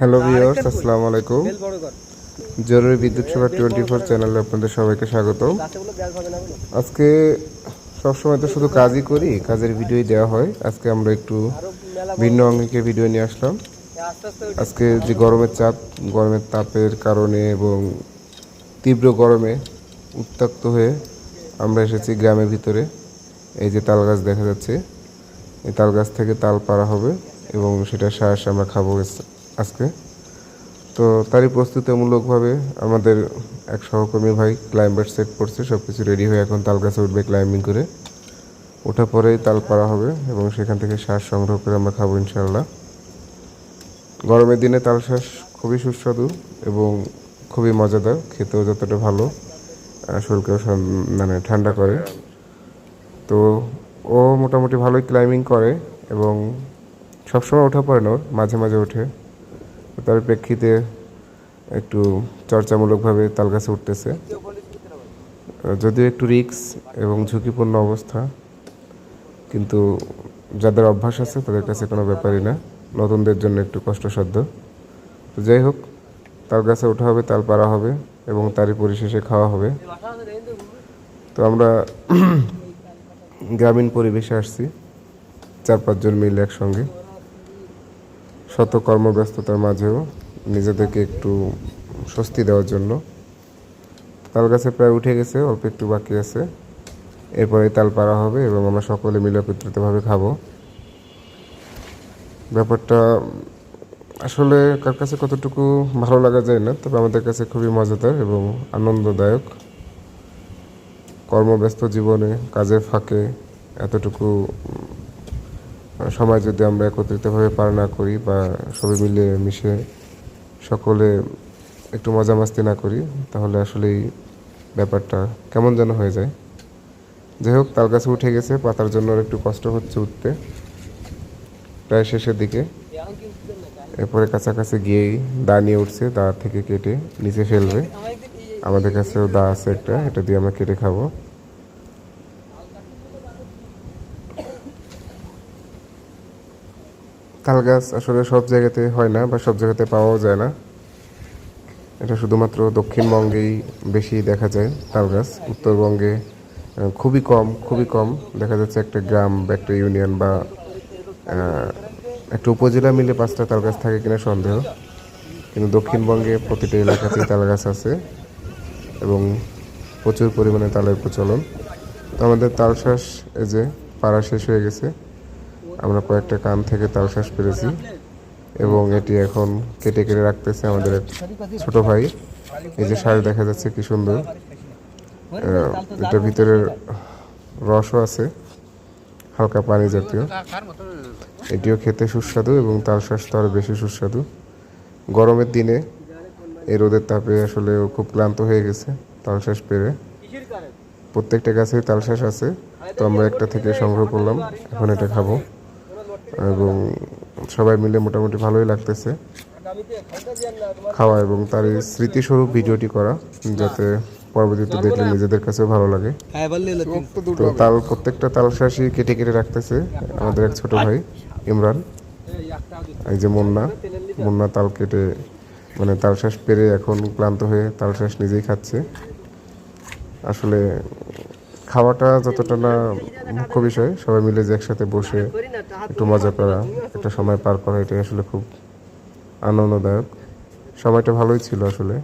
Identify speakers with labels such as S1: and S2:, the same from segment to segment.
S1: Hello viewers, আসসালামু আলাইকুম। জরুরি বিদ্যুৎ সেবা 24 চ্যানেলে আপনাদের সবাইকে স্বাগত। আজকে সবসময় তো শুধু কাজই করি, কাজের ভিডিওই দেওয়া হয়। আজকে আমরা একটু ভিন্ন অঙ্গিকে ভিডিও নিয়ে আসলাম। আজকে যে গরমের তাপের কারণে এবং তীব্র গরমে উত্তপ্ত হয়ে আমরা এসেছি গ্রামের ভিতরে। এই যে তাল গাছ দেখা যাচ্ছে, এই তাল গাছ থেকে তাল পাড়া হবে এবং সেটা শ্বাস আমরা খাবো আজকে। তো তারই প্রস্তুতিমূলকভাবে আমাদের এক সহকর্মী ভাই ক্লাইম্বার সেট করছে, সব কিছু রেডি হয়ে এখন তাল গাছে উঠবে ক্লাইম্বিং করে। ওঠা পরেই তাল পাড়া হবে এবং সেখান থেকে শ্বাস সংগ্রহ করে আমরা খাবো ইনশাআল্লাহ। গরমের দিনে তাল শ্বাস খুবই সুস্বাদু এবং খুবই মজাদার, খেতেও যতটা ভালো, শরীরকেও মানে ঠান্ডা করে। তো ও মোটামুটি ভালোই ক্লাইম্বিং করে এবং সবসময় ওঠা পড়ে না, ওর মাঝে মাঝে ওঠে। তার প্রেক্ষিতে একটু চর্চামূলকভাবে তাল গাছে উঠতেছে, যদিও একটু রিস্ক এবং ঝুঁকিপূর্ণ অবস্থা, কিন্তু যাদের অভ্যাস আছে তাদের কাছে কোনো ব্যাপারই না, নতুনদের জন্য একটু কষ্টসাধ্য। তো যাই হোক, তাল গাছে ওঠা হবে, তাল পাড়া হবে এবং তারই পরিশেষে খাওয়া হবে। তো আমরা গ্রামীণ পরিবেশে আসছি 4-5 জন মিলে একসঙ্গে, শত কর্মব্যস্ততার মাঝেও নিজেদেরকে একটু স্বস্তি দেওয়ার জন্য। তাল গাছে প্রায় উঠে গেছে, অল্প একটু বাকি আছে, এরপরে তাল পাড়া হবে এবং আমরা সকলে মিলে একত্রিতভাবে খাবো। ব্যাপারটা আসলে কার কাছে কতটুকু ভালো লাগা যায় না, তবে আমাদের কাছে খুবই মজাদার এবং আনন্দদায়ক। কর্মব্যস্ত জীবনে কাজের ফাঁকে এতটুকু সময় যদি আমরা একত্রিতভাবে পার না করি বা সবাই মিলে মিশে সকলে একটু মজা মাস্তি না করি, তাহলে আসলেই ব্যাপারটা কেমন যেন হয়ে যায়। যাই হোক, তাল গাছে উঠে গেছে, পাতার জন্য একটু কষ্ট হচ্ছে উঠতে, প্রায় শেষের দিকে। এরপরে কাছাকাছি গিয়েই দা নিয়ে উঠছে, দা থেকে কেটে নিচে ফেলবে। আমাদের কাছেও দা আছে একটা, এটা দিয়ে আমরা কেটে খাবো। তাল গাছ আসলে সব জায়গাতে হয় না বা সব জায়গাতে পাওয়াও যায় না, এটা শুধুমাত্র দক্ষিণবঙ্গেই বেশি দেখা যায় তাল গাছ। উত্তরবঙ্গে খুবই কম দেখা যাচ্ছে, একটা গ্রাম বা একটা ইউনিয়ন বা একটা উপজেলা মিলে 5টা তাল গাছ থাকে কিনা সন্দেহ, কিন্তু দক্ষিণবঙ্গে প্রতিটা এলাকাতেই তাল গাছ আছে এবং প্রচুর পরিমাণে তালের প্রচলন। তো আমাদের তালশ্বাস এই যে পাড়া শেষ হয়ে গেছে, আমরা কয়েকটা কান থেকে তালশ্বাস পেরেছি এবং এটি এখন কেটে কেটে রাখতেছে আমাদের এক ছোট ভাই। এই যে শ্বাস দেখা যাচ্ছে কি সুন্দর, এটার ভিতরে রসও আছে, হালকা পানি জাতীয়। এটিও খেতে সুস্বাদু এবং তালশ্বাস তো আরও বেশি সুস্বাদু। গরমের দিনে এই রোদের তাপে আসলে খুব ক্লান্ত হয়ে গেছে তালশ্বাস পেরে। প্রত্যেকটা গাছেই তালশ্বাস আছে, তো আমরা একটা থেকে সংগ্রহ করলাম, এখন এটা খাবো এবং সবাই মিলে মোটামুটি ভালোই লাগতেছে খাওয়া এবং তার স্মৃতিস্বরূপ ভিডিওটি করা, যাতে পরবর্তীতে দেখলে নিজেদের কাছেও ভালো লাগে। তো প্রত্যেকটা তালশ্বাসই কেটে কেটে রাখতেছে আমাদের এক ছোট ভাই ইমরান। এই যে মুন্না তাল কেটে মানে তালশ্বাস পেরে এখন ক্লান্ত হয়ে তালশ্বাস নিজেই খাচ্ছে। আসলে খাওয়াটা যতটা না মুখ্য বিষয়, সবাই মিলে যে একসাথে বসে একটু মজা করা, একটা সময় পার করা, এটাই আসলে খুব আনন্দদায়ক। সময়টা ভালোই ছিল আসলে,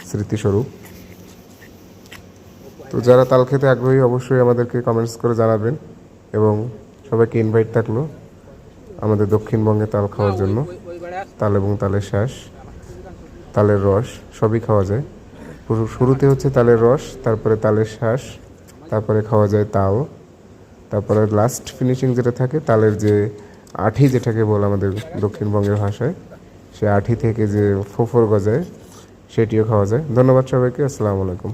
S1: স্মৃতিস্বরূপ। তো যারা তাল খেতে আগ্রহী অবশ্যই আমাদেরকে কমেন্টস করে জানাবেন এবং সবাইকে ইনভাইট থাকলো আমাদের দক্ষিণবঙ্গে তাল খাওয়ার জন্য। তাল এবং তালের শ্বাস, তালের রস সবই খাওয়া যায়। শুরুতে হচ্ছে তালের রস, তারপরে তালের শ্বাস, তারপরে খাওয়া যায় তাল, তারপরে লাস্ট ফিনিশিং যেটা থাকে তালের যে আঠি, যেটাকে বলে আমাদের দক্ষিণবঙ্গের ভাষায়, সে আঠি থেকে যে ফোফর গজায় সেটিও খাওয়া যায়। ধন্যবাদ সবাইকে, আসসালামু আলাইকুম।